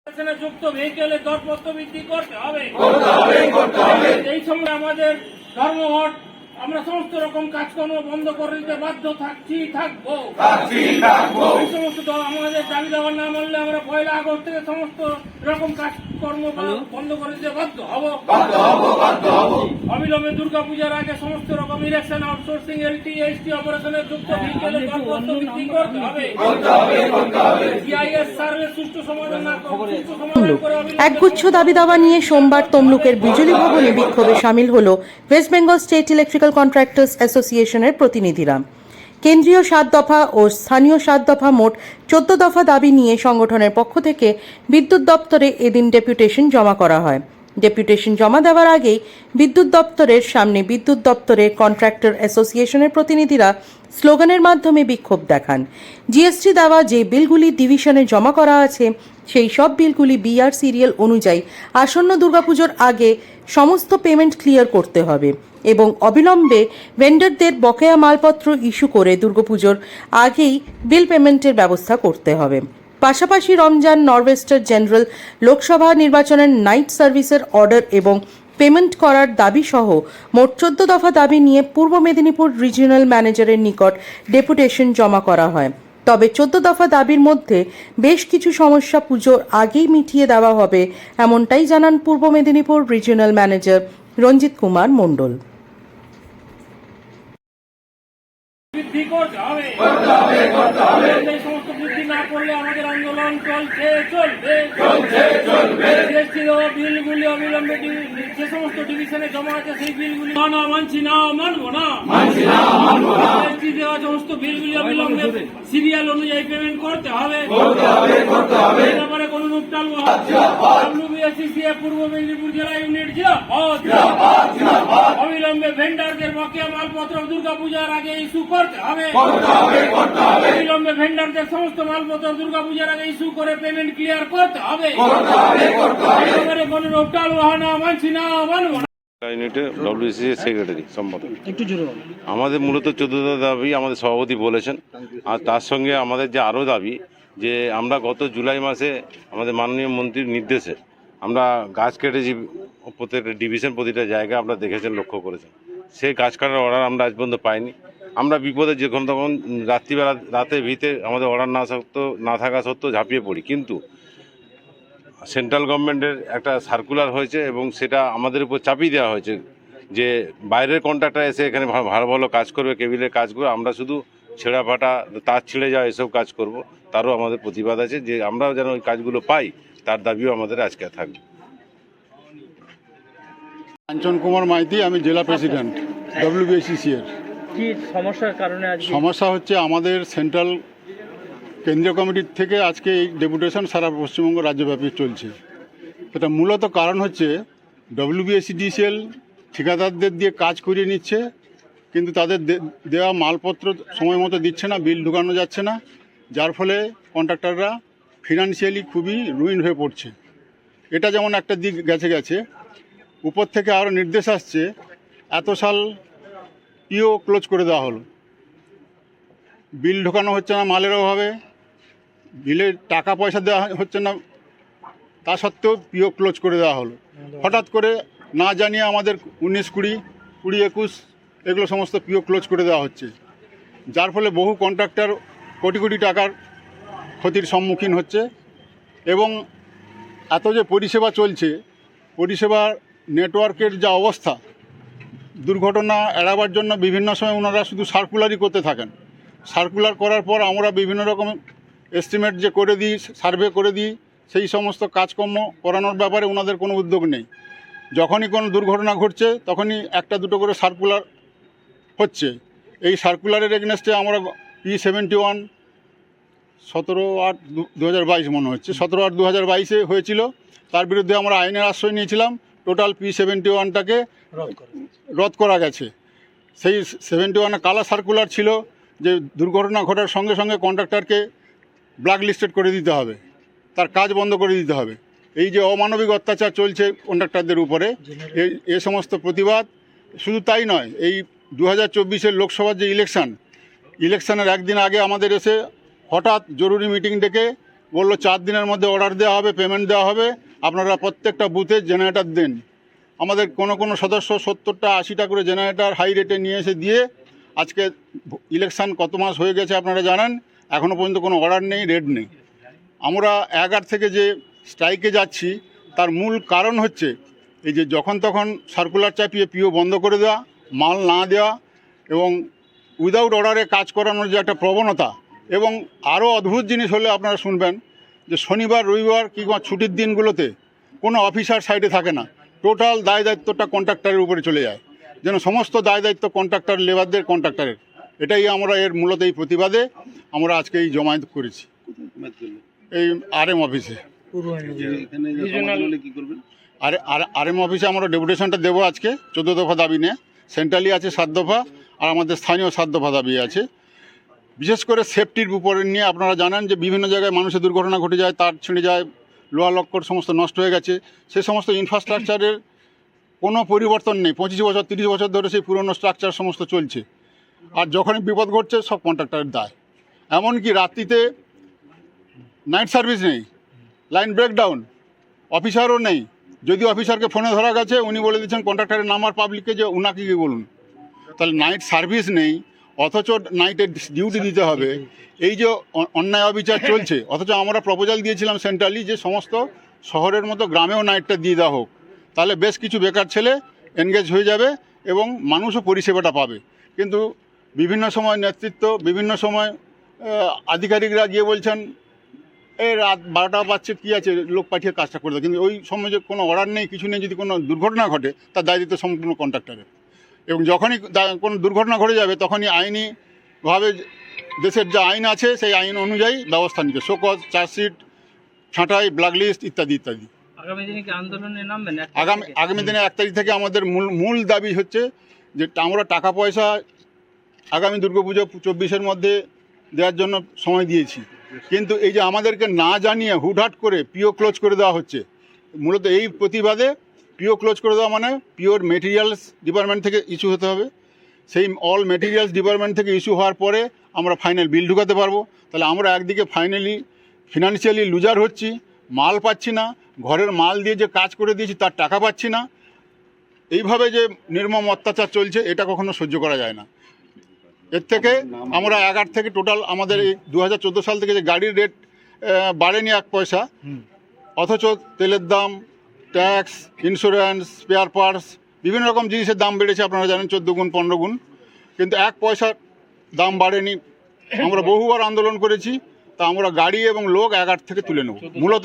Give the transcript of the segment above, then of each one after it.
যুক্ত ভেহিকেলের দরপত্র বৃদ্ধি করতে হবে। এই সময় আমাদের ধর্মঘট আমরা সমস্ত রকম কাজকর্ম বন্ধ করে দিতে বাধ্য থাকবো। এই সমস্ত আমাদের দাবি দেওয়া না মানলে আমরা 1 আগস্ট থেকে সমস্ত রকম কাজকর্ম বন্ধ করে দিতে বাধ্য হব। অবিলম্বে দুর্গাপূজার আগে সমস্ত রকম ইলেকশন আউটসোর্সিং এলটি এসটি অপারেশনের যুক্ত ভেহিকেলের দরপত্র বৃদ্ধি করতে হবে। জিআইএস সার্ভে সুষ্ঠু সমাধান না করে একগুচ্ছ দাবি দাওয়া নিয়ে সোমবার তমলুকের বিজলি ভবনে বিক্ষোভে সামিল হল West Bengal state electrical contractors অ্যাসোসিয়েশনের প্রতিনিধিরা। কেন্দ্রীয় 7 দফা ও স্থানীয় 7 দফা মোট 14 দফা দাবি নিয়ে সংগঠনের পক্ষ থেকে বিদ্যুৎ দপ্তরে এদিন ডেপুটেশন জমা করা হয়। ডেপুটেশন জমা দেওয়ার আগেই বিদ্যুৎ দপ্তরের সামনে বিদ্যুৎ দপ্তরের কন্ট্রাক্টর অ্যাসোসিয়েশনের প্রতিনিধিরা স্লোগানের মাধ্যমে বিক্ষোভ দেখান। জিএসটি দেওয়া যে বিলগুলি ডিভিশনে জমা করা আছে সেই সব বিলগুলি বিআর সিরিয়াল অনুযায়ী আসন্ন দুর্গাপুজোর আগে সমস্ত পেমেন্ট ক্লিয়ার করতে হবে এবং অবিলম্বে ভেন্ডারদের বকেয়া মালপত্র ইস্যু করে দুর্গাপুজোর আগেই বিল পেমেন্টের ব্যবস্থা করতে হবে। পাশাপাশি রমজান, নরওয়েস্টার জেনারেল, লোকসভা নির্বাচনের নাইট সার্ভিসের অর্ডার এবং পেমেন্ট করার দাবি সহ মোট 14 দফা দাবি নিয়ে পূর্ব মেদিনীপুর রিজিওনাল ম্যানেজারের নিকট ডেপুটেশন জমা করা হয়। তবে 14 দফা দাবির মধ্যে বেশ কিছু সমস্যা পুজোর আগেই মিটিয়ে দেওয়া হবে এমনটাই জানান পূর্ব মেদিনীপুর রিজিওনাল ম্যানেজার রঞ্জিত কুমার মণ্ডল। বৃদ্ধি করতে হবে। এই সমস্ত বৃদ্ধি না করলে আমাদের আন্দোলন চলবে। জিএসটি দেওয়া বিলগুলি অবিলম্বে যে সমস্ত ডিভিশনে জমা আছে সেই বিলগুলি মানছি না, মানবো না। জিএসটি দেওয়া সমস্ত বিলগুলি অবিলম্বে সিরিয়াল অনুযায়ী পেমেন্ট করতে হবে। এই ব্যাপারে কোন রূপ টালবো WBSCCA পূর্ব মেদিনীপুর জেলা ইউনিট অবিলম্বে ভেন্ডারদের বকেয়া মালপত্র দুর্গাপূজার আগে ইস্যু করতে হবে। অবিলম্বে ভেন্ডারদের সমস্ত মালপত্র দুর্গাপূজার আগে ইস্যু করে পেমেন্ট ক্লিয়ার করতে হবে। কোনো রূপ টালবো না, মানছি না, মানবো না। WBSCCA সেক্রেটারি সম্পাদক। আমাদের মূলত 14 দাবি আমাদের সভাপতি বলেছেন, আর তার সঙ্গে আমাদের যে আরও দাবি যে আমরা গত জুলাই মাসে আমাদের মাননীয় মন্ত্রীর নির্দেশে আমরা গাছ কেটেছি প্রত্যেকটা ডিভিশন, প্রতিটা জায়গায় আমরা দেখেছেন, লক্ষ্য করেছেন। সেই গাছ কাটার অর্ডার আমরা আজ পর্যন্ত পাইনি। আমরা বিপদে যখন তখন রাতে ভিতে আমাদের অর্ডার না থাকা সত্ত্বেও ঝাঁপিয়ে পড়ি, কিন্তু সেন্ট্রাল গভর্নমেন্টের একটা সার্কুলার হয়েছে এবং সেটা আমাদের উপর চাপিয়ে দেওয়া হয়েছে যে বাইরের কন্ট্রাক্টর এসে এখানে ভালো ভালো কাজ করবে, কেবিলের কাজ করবে, আমরা শুধু ছেঁড়া ফাটা, তার ছিঁড়ে যাওয়া এসব কাজ করব। তারও আমাদের প্রতিবাদ আছে যে আমরাও যেন ওই কাজগুলো পাই, তার দাবিও আমাদের আজকে থাকবে। কাঞ্চন কুমার মাইতি, আমি জেলা প্রেসিডেন্ট WBSCCA এর। কি সমস্যার কারণে সমস্যা হচ্ছে আমাদের সেন্ট্রাল কেন্দ্রীয় কমিটির থেকে আজকে এই ডেপুটেশন সারা পশ্চিমবঙ্গ রাজ্যব্যাপী চলছে। এটা মূলত কারণ হচ্ছে WBSCDCL ঠিকাদারদের দিয়ে কাজ করিয়ে নিচ্ছে, কিন্তু তাদের দেওয়া মালপত্র সময় মতো দিচ্ছে না, বিল ঢুকানো যাচ্ছে না, যার ফলে কন্ট্রাক্টররা ফিনান্সিয়ালি খুবই রুইন হয়ে পড়ছে। এটা যেমন একটা দিক গেছে, উপর থেকে আরও নির্দেশ আসছে, এত সাল পিও ক্লোজ করে দেওয়া হলো, বিল ঢোকানো হচ্ছে না মালের অভাবে, বিলের টাকা পয়সা দেওয়া হচ্ছে না, তা সত্ত্বেও পিও ক্লোজ করে দেওয়া হলো। হঠাৎ করে না জানিয়ে আমাদের 19, 20, 21 এগুলো সমস্ত পিও ক্লোজ করে দেওয়া হচ্ছে, যার ফলে বহু কন্ট্রাক্টর কোটি কোটি টাকার ক্ষতির সম্মুখীন হচ্ছে। এবং এত যে পরিষেবা চলছে, পরিষেবার নেটওয়ার্কের যা অবস্থা, দুর্ঘটনা এড়াবার জন্য বিভিন্ন সময় ওনারা শুধু সার্কুলারই করতে থাকেন। সার্কুলার করার পর আমরা বিভিন্ন রকম এস্টিমেট যে করে দিই, সার্ভে করে দিই, সেই সমস্ত কাজকর্ম করানোর ব্যাপারে ওনাদের কোনো উদ্যোগ নেই। যখনই কোনো দুর্ঘটনা ঘটছে তখনই 1-2 করে সার্কুলার হচ্ছে। এই সার্কুলারের এগেনস্টে আমরা P71 17/8/2022 মনে হচ্ছে 17/8/2022 হয়েছিল, তার বিরুদ্ধে আমরা আইনের আশ্রয় নিয়েছিলাম। টোটাল P71টাকে রদ করা গেছে। সেই 71 কালা সার্কুলার ছিল যে দুর্ঘটনা ঘটার সঙ্গে সঙ্গে কন্ট্রাক্টরকে ব্ল্যাক লিস্টেড করে দিতে হবে, তার কাজ বন্ধ করে দিতে হবে। এই যে অমানবিক অত্যাচার চলছে কন্ট্রাক্টরদের উপরে, এই সমস্ত প্রতিবাদ। শুধু তাই নয়, এই 2024 লোকসভার যে ইলেকশনের একদিন আগে আমাদের এসে হঠাৎ জরুরি মিটিং ডেকে বললো 4 দিনের মধ্যে অর্ডার দেওয়া হবে, পেমেন্ট দেওয়া হবে, আপনারা প্রত্যেকটা বুথে জেনারেটর দেন। আমাদের কোনো সদস্য 70টা 80টা করে জেনারেটর হাই রেটে নিয়ে এসে দিয়ে আজকে ইলেকশন কত মাস হয়ে গেছে আপনারা জানেন, এখনও পর্যন্ত কোনো অর্ডার নেই, রেট নেই। আমরা 11 থেকে যে স্ট্রাইকে যাচ্ছি তার মূল কারণ হচ্ছে এই যে যখন তখন সার্কুলার চাপিয়ে পিও বন্ধ করে দেওয়া, মাল না দেওয়া এবং উইদাউট অর্ডারে কাজ করানোর যে একটা প্রবণতা। এবং আরও অদ্ভুত জিনিস হলে আপনারা শুনবেন যে শনিবার রবিবার কিংবা ছুটির দিনগুলোতে কোনো অফিসার সাইডে থাকে না, টোটাল দায় দায়িত্বটা কন্ট্রাক্টরের উপরে চলে যায়, যেন সমস্ত দায় দায়িত্ব কন্ট্রাক্টর লেবারদের কন্ট্রাক্টরের। এটাই আমরা এর মূলত এই প্রতিবাদে আমরা আজকে এই জমায়েত করেছি এই RM অফিসে। RM অফিসে আমরা ডেপুটেশনটা দেবো আজকে 14 দফা দাবি নিয়ে। সেন্ট্রালি আছে 7 দফা আর আমাদের স্থানীয় 7 দফা দাবি আছে। বিশেষ করে সেফটির উপরে নিয়ে আপনারা জানেন যে বিভিন্ন জায়গায় মানুষের দুর্ঘটনা ঘটে যায়, তার ছিঁড়ে যায়, লোহা লক্কর সমস্ত নষ্ট হয়ে গেছে। সে সমস্ত ইনফ্রাস্ট্রাকচারের কোনো পরিবর্তন নেই, 25 বছর 30 বছর ধরে সেই পুরনো স্ট্রাকচার সমস্ত চলছে। আর যখনই বিপদ ঘটছে সব কন্ট্রাক্টরের দায়। এমনকি রাত্রিতে নাইট সার্ভিস নেই, লাইন ব্রেকডাউন, অফিসারও নেই। যদি অফিসারকে ফোনে ধরা গেছে উনি বলে দিচ্ছেন কন্ট্রাক্টরের নাম্বার পাবলিককে যে উনাকে গিয়ে বলুন। তাহলে নাইট সার্ভিস নেই, অথচ নাইটের ডিউটি দিতে হবে। এই যে অন্যায় অবিচার চলছে, অথচ আমরা প্রপোজাল দিয়েছিলাম সেন্ট্রালি যে সমস্ত শহরের মতো গ্রামেও নাইটটা দিয়ে দেওয়া হোক, তাহলে বেশ কিছু বেকার ছেলে এনগেজ হয়ে যাবে এবং মানুষও পরিষেবাটা পাবে। কিন্তু বিভিন্ন সময় নেতৃত্ব, বিভিন্ন সময় আধিকারিকরা গিয়ে বলছেন এই রাত 12টা বাজছে, কী আছে, লোক পাঠিয়ে কাজটা করে দেয়। কিন্তু ওই সময় যে কোনো অর্ডার নেই, কিছু নেই, যদি কোনো দুর্ঘটনা ঘটে তার দায়িত্ব সম্পূর্ণ কন্ট্রাক্টরের। এবং যখনই কোনো দুর্ঘটনা ঘটে যাবে তখনই আইনিভাবে দেশের যে আইন আছে সেই আইন অনুযায়ী ব্যবস্থা নিতে, শোকজ, চার্জশিট, ছাঁটাই, ব্ল্যাকলিস্ট ইত্যাদি ইত্যাদি। আগামী দিনে কি আন্দোলনে নামবেন? আগামী দিনে 1 তারিখ থেকে আমাদের মূল দাবি হচ্ছে যে আমরা টাকা পয়সা আগামী দুর্গাপুজো 24-এর মধ্যে দেওয়ার জন্য সময় দিয়েছি, কিন্তু এই যে আমাদেরকে না জানিয়ে হুটহাট করে পিও ক্লোজ করে দেওয়া হচ্ছে, মূলত এই প্রতিবাদে। পিও ক্লোজ করে দেওয়া মানে পিওর মেটেরিয়ালস ডিপার্টমেন্ট থেকে ইস্যু হতে হবে। সেই অল মেটেরিয়ালস ডিপার্টমেন্ট থেকে ইস্যু হওয়ার পরে আমরা ফাইনাল বিল ঢুকাতে পারবো। তাহলে আমরা একদিকে ফিনান্সিয়ালি লুজার হচ্ছি, মাল পাচ্ছি না, ঘরের মাল দিয়ে যে কাজ করে দিয়েছি তার টাকা পাচ্ছি না। এইভাবে যে নির্মম অত্যাচার চলছে এটা কখনো সহ্য করা যায় না। এর থেকে আমরা 11 থেকে টোটাল আমাদের এই 2014 সাল থেকে যে গাড়ির রেট বাড়েনি 1 পয়সা, অথচ তেলের দাম, ট্যাক্স, ইন্স্যুরেন্স, স্পেয়ার পার্টস, বিভিন্ন রকম জিনিসের দাম বেড়েছে আপনারা জানেন 14 গুণ 15 গুণ, কিন্তু 1 পয়সার দাম বাড়েনি। আমরা বহুবার আন্দোলন করেছি, তা আমরা গাড়ি এবং লোক 11 থেকে তুলে নেব, মূলত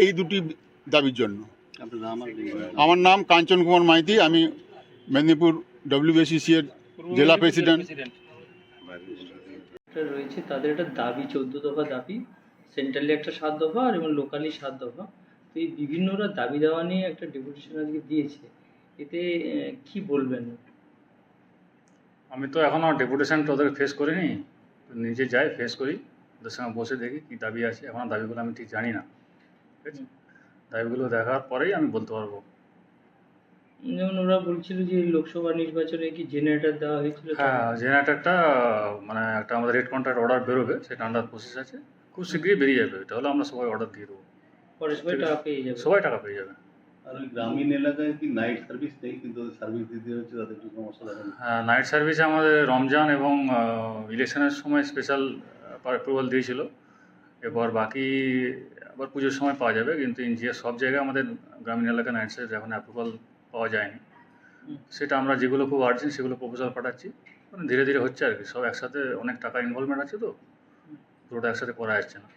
এই দুটি দাবির জন্য। আমার নাম কাঞ্চন কুমার মাইতি, আমি মেদিনীপুর WBCC এর জেলা প্রেসিডেন্ট। রয়েছে তাদের একটা দাবি, 14 দফা দাবি, সেন্ট্রালি একটা 7 দফা আর এবং লোকালি 7 দফা। তো এই বিভিন্নরা দাবি দেওয়া নিয়ে একটা ডেপুটেশন আজকে দিয়েছে, এতে কি বলবেন? আমি তো এখনও ডেপুটেশনটা ওদের ফেস করিনি, নিজে যাই ফেস করি, ওদের সঙ্গে বসে দেখি কী দাবি আছে। এখনও দাবিগুলো আমি ঠিক জানি না, ঠিক আছে? দাবিগুলো দেখার পরেই আমি বলতে পারবো। যেমন ওরা বলছিল যে লোকসভা নির্বাচনে কি জেনারেটর দেওয়া হয়েছিল? হ্যাঁ, জেনারেটরটা মানে একটা আমাদের রেড কন্ট্রাক্ট অর্ডার বেরোবে, সেটা আন্ডার প্রসেস আছে, খুব শীঘ্রই বেরিয়ে যাবে। এটা হলে আমরা সবাই অর্ডার দিয়ে দেবো, পরে সবাই টাকা পেয়ে যাবে। সবাই টাকা পেয়ে যাবে। আর ওই গ্রামীণ এলাকায় কি নাইট সার্ভিস নেই, কিন্তু সার্ভিস দিতে হচ্ছে, তাদের একটু সমস্যা দেখা যায়। হ্যাঁ, নাইট সার্ভিসে আমাদের রমজান এবং ইলেকশনের সময় স্পেশাল অ্যাপ্রুভাল দিয়েছিল। এবার বাকি আবার পুজোর সময় পাওয়া যাবে, কিন্তু যে সব জায়গায় আমাদের গ্রামীণ এলাকায় নাইট সার্ভিস এখন অ্যাপ্রুভাল পাওয়া যায়নি। সেটা আমরা যেগুলো খুব আর্জেন্ট সেগুলো প্রপোজাল পাঠাচ্ছি, মানে ধীরে ধীরে হচ্ছে আর কি। সব একসাথে অনেক টাকা ইনভলভমেন্ট আছে, তো পুরোটা একসাথে করা যাচ্ছে না।